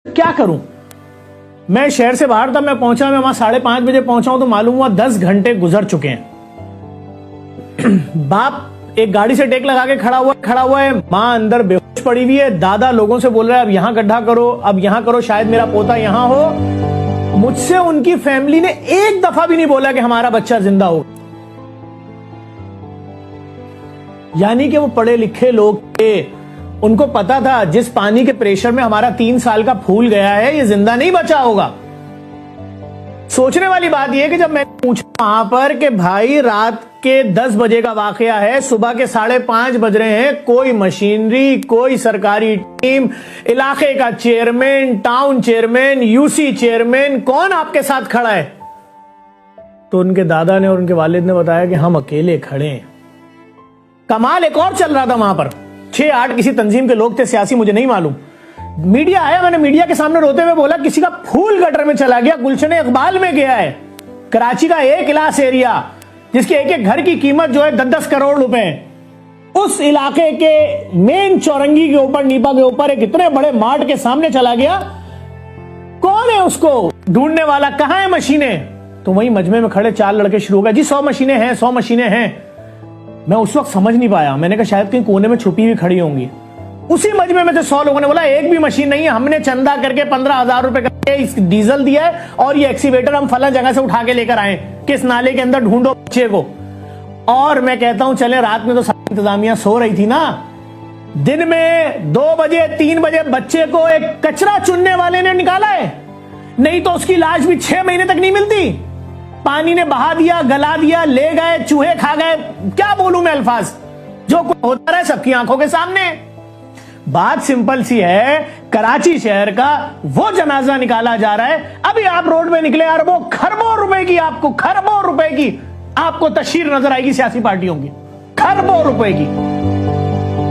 क्या करूं? मैं शहर से बाहर था, मैं पहुंचा, मैं वहां 5:30 बजे पहुंचा हूं तो मालूम हुआ 10 घंटे गुजर चुके हैं। बाप एक गाड़ी से टेक लगा के खड़ा हुआ है, मां अंदर बेहोश पड़ी हुई है, दादा लोगों से बोल रहा है अब यहां गड्ढा करो, अब यहां करो, शायद मेरा पोता यहां हो। मुझसे उनकी फैमिली ने एक दफा भी नहीं बोला कि हमारा बच्चा जिंदा हो। यानी कि वो पढ़े लिखे लोग थे, उनको पता था जिस पानी के प्रेशर में हमारा 3 साल का फूल गया है ये जिंदा नहीं बचा होगा। सोचने वाली बात यह कि जब मैंने पूछा वहां पर कि भाई रात के 10 बजे का वाकया है, सुबह के 5:30 बज रहे हैं, कोई मशीनरी, कोई सरकारी टीम, इलाके का chairman, town chairman, UC chairman, कौन आपके साथ खड़ा है? तो उनके दादा ने और उनके वालिद ने बताया कि हम अकेले खड़े हैं। कमाल एक और चल रहा था वहां पर, 6-8 किसी तंजीम के लोग थे, सियासी मुझे नहीं मालूम। मीडिया आया, मैंने मीडिया के सामने रोते हुए बोला किसी का फूल गटर में चला गया, गुलशन इकबाल में गया है। कराची का एक इलास एरिया जिसके एक एक घर की कीमत जो है 10-10 करोड़ रुपए, उस इलाके के मेन चौरंगी के ऊपर, नीपा के ऊपर एक इतने बड़े मार्ट के सामने चला गया। कौन है उसको ढूंढने वाला? कहां है मशीनें? तो वही मजमे में खड़े 4 लड़के शुरू हो गए, जी 100 मशीनें हैं, 100 मशीनें हैं। मैं उस वक्त समझ नहीं पाया, मैंने कहा शायद कहीं कोने में छुपी हुई खड़ी होंगी। उसी मजमे में से 100 लोगों ने बोला एक भी मशीन नहीं है, हमने चंदा करके 15,000 रुपए करके इस डीजल दिया है और ये एक्सीवेटर हम फला जगह से उठा के लेकर आए, किस नाले के अंदर ढूंढो बच्चे को। और मैं कहता हूं चले, रात में तो सारी इंतजामिया सो रही थी ना, दिन में 2 बजे 3 बजे बच्चे को एक कचरा चुनने वाले ने निकाला है, नहीं तो उसकी लाश भी 6 महीने तक नहीं मिलती। पानी ने बहा दिया, गला दिया, ले गए, चूहे खा गए, क्या बोलूं मैं अल्फाज, जो कुछ होता रहा सबकी आंखों के सामने। बात सिंपल सी है, कराची शहर का वो जनाजा निकाला जा रहा है। अभी आप रोड में निकले, अरबों खरबों रुपए की, आपको खरबों रुपए की आपको तशहीर नजर आएगी सियासी पार्टियों की, खरबों रुपए की।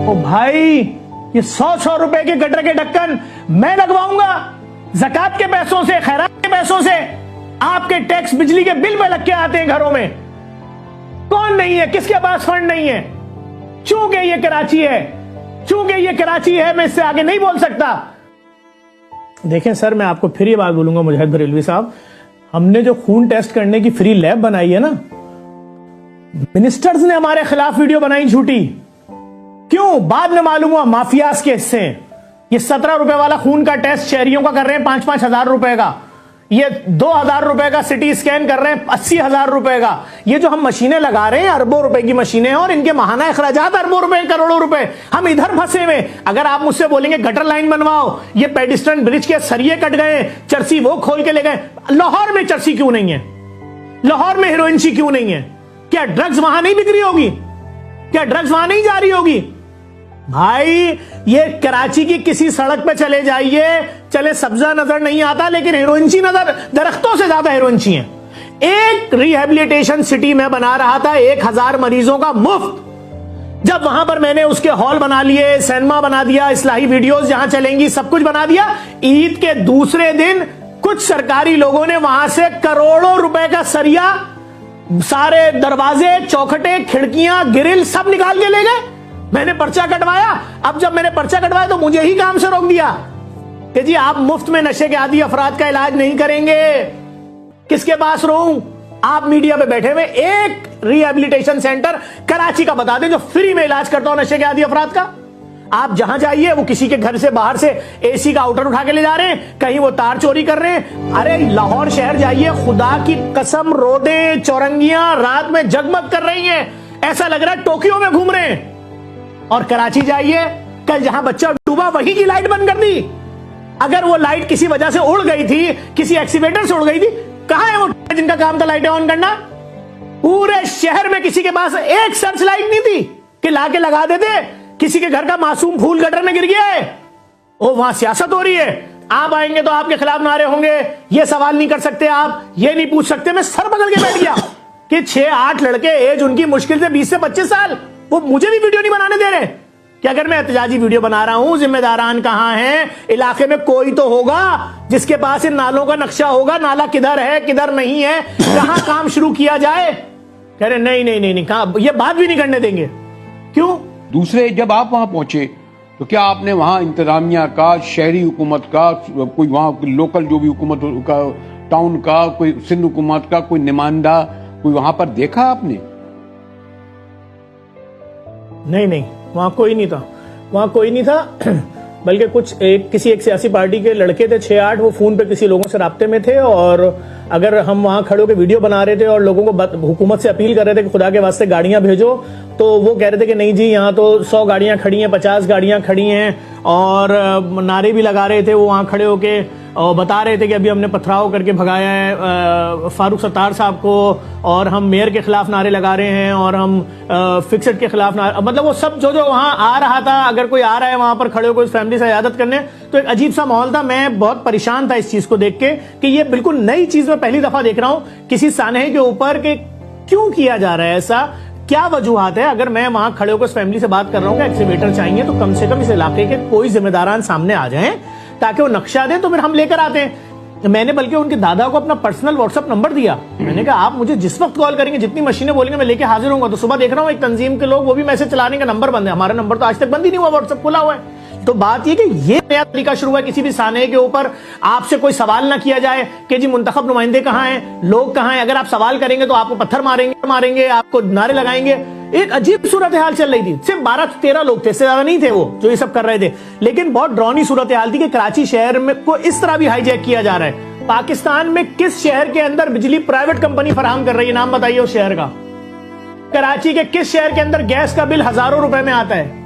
ओ भाई, ये 100-100 रुपए के गटर के ढक्कन मैं लगवाऊंगा ज़कात के पैसों से, खैरात के पैसों से। आपके टैक्स बिजली के बिल में लग के आते हैं घरों में। कौन नहीं है, किसके पास फंड नहीं है? चूंकि ये कराची है, चूंकि ये कराची है, मैं इससे आगे नहीं बोल सकता। देखें सर, मैं आपको फिर ये बात बोलूंगा मुजाहिद बरेलवी साहब, हमने जो खून टेस्ट करने की फ्री लैब बनाई है ना, मिनिस्टर्स ने हमारे खिलाफ वीडियो बनाई झूठी। क्यों? बाद में मालूम हुआ माफियाज के हिस्से। ये 17 रुपए वाला खून का टेस्ट शहरियों का कर रहे हैं 5-5 हजार रुपए का, ये 2,000 रुपए का सिटी स्कैन कर रहे हैं 80,000 रुपए का। ये जो हम मशीनें लगा रहे हैं अरबों रुपए की मशीनें, और इनके माहाना अखराजात अरबों रुपए, करोड़ों रुपए। हम इधर फंसे हुए। अगर आप मुझसे बोलेंगे गटर लाइन बनवाओ, ये पेडिस्ट्रन ब्रिज के सरिये कट गए, चरसी वो खोल के ले गए, लाहौर में चरसी क्यों नहीं है? लाहौर में हेरोइनसी क्यों नहीं है? क्या ड्रग्स वहां नहीं बिक्री होगी? क्या ड्रग्स वहां नहीं जा रही होगी? भाई ये कराची की किसी सड़क पे चले जाइए, चले सब्जा नजर नहीं आता, लेकिन हेरोइनची नजर, दरख्तों से ज्यादा हेरोइनची है। एक रिहेबिलिटेशन सिटी में बना रहा था 1000 मरीजों का मुफ्त। जब वहां पर मैंने उसके हॉल बना लिए, सिनेमा बना दिया, इस्लाही वीडियोस जहां चलेंगी, सब कुछ बना दिया। ईद के दूसरे दिन कुछ सरकारी लोगों ने वहां से करोड़ों रुपए का सरिया, सारे दरवाजे, चौखटे, खिड़कियां, ग्रिल सब निकाल के ले गए। मैंने पर्चा कटवाया। अब जब मैंने पर्चा कटवाया तो मुझे ही काम से रोक दिया कि जी आप मुफ्त में नशे के आदी अफराद का इलाज नहीं करेंगे। किसके पास रहूं? आप मीडिया पे बैठे हुए एक रिहेबिलिटेशन सेंटर कराची का बता दें जो फ्री में इलाज करता हो नशे के आदी अफराद का। आप जहां जाइए वो किसी के घर से बाहर से एसी का आउटर उठा के ले जा रहे हैं, कहीं वो तार चोरी कर रहे हैं। अरे लाहौर शहर जाइए, खुदा की कसम रोडें, चौरंगियां रात में जगमग कर रही हैं, ऐसा लग रहा है टोक्यो में घूम रहे हैं। और कराची जाइए, कल जहां बच्चा डूबा वहीं की लाइट बंद कर दी। अगर वो लाइट किसी वजह से उड़ गई थी, किसी एक्सीवेटर से उड़ गई थी, कहां है वो जिनका काम था लाइटें ऑन करना? पूरे शहर में किसी के पास एक सर्च लाइट नहीं थी कि लाके लगा देते। किसी के घर का मासूम फूल गटर में गिर गया है, ओ वहां सियासत हो रही है। आप आएंगे तो आपके खिलाफ नारे होंगे, ये सवाल नहीं कर सकते आप, ये नहीं पूछ सकते। मैं सर पकड़ के बैठ गया कि 6-8 लड़के, एज उनकी मुश्किल से 20 से 25 साल, वो मुझे भी वीडियो नहीं बनाने दे रहे कि अगर मैं एहतजाजी वीडियो बना रहा हूं, जिम्मेदारान कहां हैं? इलाके में कोई तो होगा जिसके पास इन नालों का नक्शा होगा, नाला किधर है किधर नहीं है, कहां काम शुरू किया जाए। कह रहे नहीं, कहा, ये बात भी नहीं करने देंगे। क्यों? दूसरे, जब आप वहां पहुंचे तो क्या आपने वहां इंतजामिया का, शहरी हुकूमत का, कोई वहां लोकल जो भी हुकूमत का, टाउन का, कोई सिंध हुकूमत का कोई नुमाइंदा कोई वहां पर देखा आपने? नहीं, वहां कोई नहीं था बल्कि किसी एक सियासी पार्टी के लड़के थे 6-8, वो फोन पे किसी लोगों से राब्ते में थे, और अगर हम वहां खड़े होकर वीडियो बना रहे थे और लोगों को हुकूमत से अपील कर रहे थे कि खुदा के वास्ते गाड़ियां भेजो, तो वो कह रहे थे कि नहीं जी, यहाँ तो 100 गाड़ियां खड़ी हैं, 50 गाड़ियां खड़ी हैं, और नारे भी लगा रहे थे वो वहां खड़े होके, और बता रहे थे कि अभी हमने पथराव करके भगाया है फारूक सत्तार साहब को, और हम मेयर के खिलाफ नारे लगा रहे हैं, और हम फिक्सड के खिलाफ नारे, मतलब वो सब जो वहां आ रहा था, अगर कोई आ रहा है वहां पर खड़े होकर उस फैमिली से इयादत करने, तो एक अजीब सा माहौल था। मैं बहुत परेशान था इस चीज को देख के कि ये बिल्कुल नई चीज मैं पहली दफा देख रहा हूं किसी सानहे के ऊपर, कि क्यों किया जा रहा है ऐसा, क्या वजूहात है। अगर मैं वहां खड़े होकर उस फैमिली से बात कर रहा हूं कि एक्सीवेटर चाहिए, तो कम से कम इस इलाके के कोई जिम्मेदारान सामने आ जाएं ताकि वो नक्शा दे, तो फिर हम लेकर आते हैं। मैंने बल्कि उनके दादा को अपना पर्सनल व्हाट्सएप नंबर दिया, मैंने कहा आप मुझे जिस वक्त कॉल करेंगे, जितनी मशीनें बोलेंगे मैं लेके हाजिर होऊंगा। तो सुबह देख रहा हूं एक तंजीम के लोग वो भी मैसेज चलाने का नंबर बंद है, हमारा नंबर तो आज तक बंद ही नहीं हुआ, व्हाट्सएप खुला हुआ है। तो बात यह कि ये नया तरीका शुरू हुआ, किसी भी सानहे के ऊपर आपसे कोई सवाल ना किया जाए कि जी मुंतखब नुमाइंदे कहां हैं, लोग कहां हैं। अगर आप सवाल करेंगे तो आपको पत्थर मारेंगे, आपको नारे लगाएंगे। एक अजीब सूरत हाल चल रही थी। सिर्फ 12-13 लोग थे, इससे ज्यादा नहीं थे वो जो ये सब कर रहे थे, लेकिन बहुत ड्रॉनी सूरत हाल थी कि कराची शहर में को इस तरह भी हाईजैक किया जा रहा है। पाकिस्तान में किस शहर के अंदर बिजली प्राइवेट कंपनी फराहम कर रही है, नाम बताइए उस शहर का। कराची के किस शहर के अंदर गैस का बिल हजारों रुपए में आता है।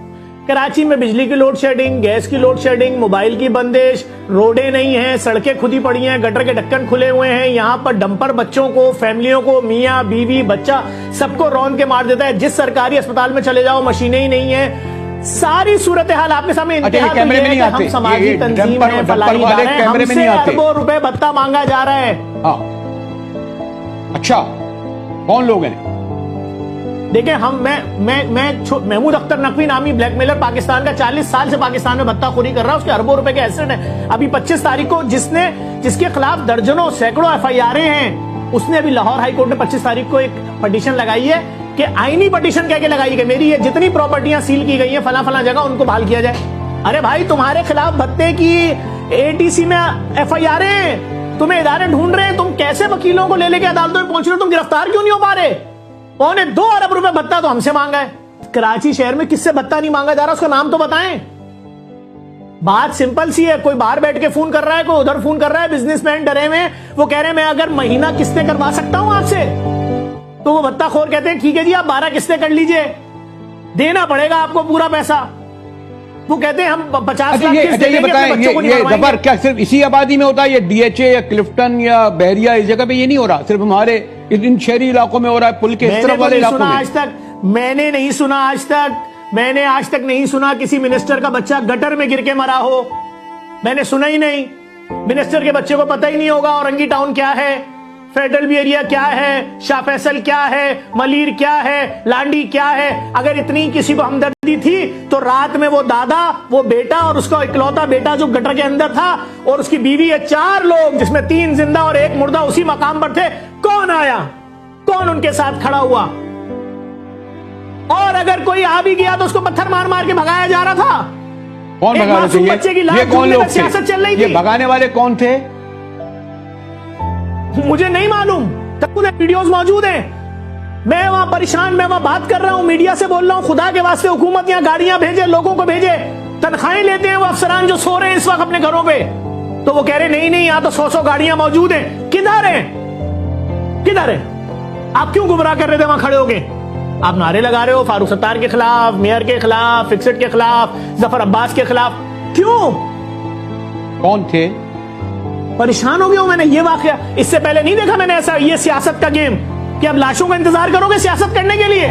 कराची में बिजली की लोड शेडिंग, गैस की लोड शेडिंग, मोबाइल की बंदिश, रोडें नहीं हैं, सड़कें खुदी पड़ी हैं, गटर के ढक्कन खुले हुए हैं। यहाँ पर डंपर बच्चों को, फैमिलियों को, मियाँ बीवी बच्चा सबको रौंद के मार देता है। जिस सरकारी अस्पताल में चले जाओ मशीनें ही नहीं है। सारी सूरत हाल आपके सामने। हम समाजी तंजीम है, फलाही इदारे हैं, हमसे अरबों रुपए भत्ता मांगा जा रहा है। अच्छा, कौन लोग हैं? देखिए, मैं महमूद अख्तर नकवी नामी ब्लैकमेलर पाकिस्तान का 40 साल से पाकिस्तान में भत्ताखोरी कर रहा है, उसके अरबों रुपए के एसेट है। अभी 25 तारीख को जिसके खिलाफ दर्जनों सैकड़ों FIR हैं, उसने अभी लाहौर हाई कोर्ट में 25 तारीख को एक पटिशन लगाई है कि आईनी पटिशन कह के लगाई कि मेरी ये जितनी प्रॉपर्टियां सील की गई हैं फला जगह, उनको बहाल किया जाए। अरे भाई, तुम्हारे खिलाफ भत्ते की ATC में FIR है, तुम्हें इदारे ढूंढ रहे हैं, तुम कैसे वकीलों को ले लेके अदालतों में पहुंच रहे हो? तुम गिरफ्तार क्यों नहीं हो पा रहे? 2 अरब रुपए भत्ता तो हमसे मांगा है। कराची शहर में किससे भत्ता नहीं मांगा जा रहा, उसका नाम तो बताएं। बात सिंपल सी है, कोई बाहर बैठ के फोन कर रहा है, कोई उधर फोन कर रहा है, बिजनेसमैन डरे में, वो कह रहे हैं मैं अगर महीना किस्तें करवा सकता हूं आपसे, तो वो भत्ताखोर कहते हैं ठीक है जी, आप 12 किस्तें कर लीजिए, देना पड़ेगा आपको पूरा पैसा। वो कहते हैं हम 50 लाख किस्त देंगे अपने बच्चों को नहीं ये क्या सिर्फ इसी आबादी में होता है? ये DHA या क्लिफ्टन या बहरिया इस जगह पे ये नहीं हो रहा, सिर्फ हमारे इन शहरी इलाकों में हो रहा है, पुल के इस तरफ वाले इलाकों में? मैंने आज तक नहीं सुना किसी मिनिस्टर का बच्चा गटर में गिर के मरा हो। मैंने सुना ही नहीं। मिनिस्टर के बच्चे को पता ही नहीं होगा औरंगी टाउन क्या है, फेडरल भी एरिया क्या है, शाह फैसल क्या है, मलीर क्या है, लांडी क्या है। अगर इतनी किसी को हमदर्दी थी तो रात में वो दादा, वो बेटा और उसका इकलौता बेटा जो गटर के अंदर था, और उसकी बीवी है, 4 लोग जिसमें 3 जिंदा और 1 मुर्दा उसी मकाम पर थे। कौन आया, कौन उनके साथ खड़ा हुआ? और अगर कोई आ भी गया तो उसको पत्थर मार मार के भगाया जा रहा था। कौन भगा रहे थे? बच्चे की लाश कौन लोग सियासत चल रही थी। ये भगाने वाले कौन थे? मुझे नहीं मालूम, तक वीडियोस मौजूद हैं। मैं वहां परेशान, मैं वहां बात कर रहा हूं, मीडिया से बोल रहा हूं, खुदा के वास्ते हुकूमत यहां गाड़ियां भेजे, लोगों को भेजे। तनख्वाहें लेते हैं वो अफसरान जो सो रहे हैं इस वक्त अपने घरों पे, तो वो कह रहे नहीं यहां तो 100 गाड़ियां मौजूद हैं। किधर है? आप क्यों गुमराह कर रहे थे वहां खड़े होके? आप नारे लगा रहे हो फारूक सत्तार के खिलाफ, मेयर के खिलाफ, फिक्सड के खिलाफ, जफर अब्बास के खिलाफ। क्यों? कौन थे? परेशान हो गया हूं मैंने। ये वाकया इससे पहले नहीं देखा मैंने ऐसा, ये सियासत का गेम कि अब लाशों का इंतजार करोगे सियासत करने के लिए।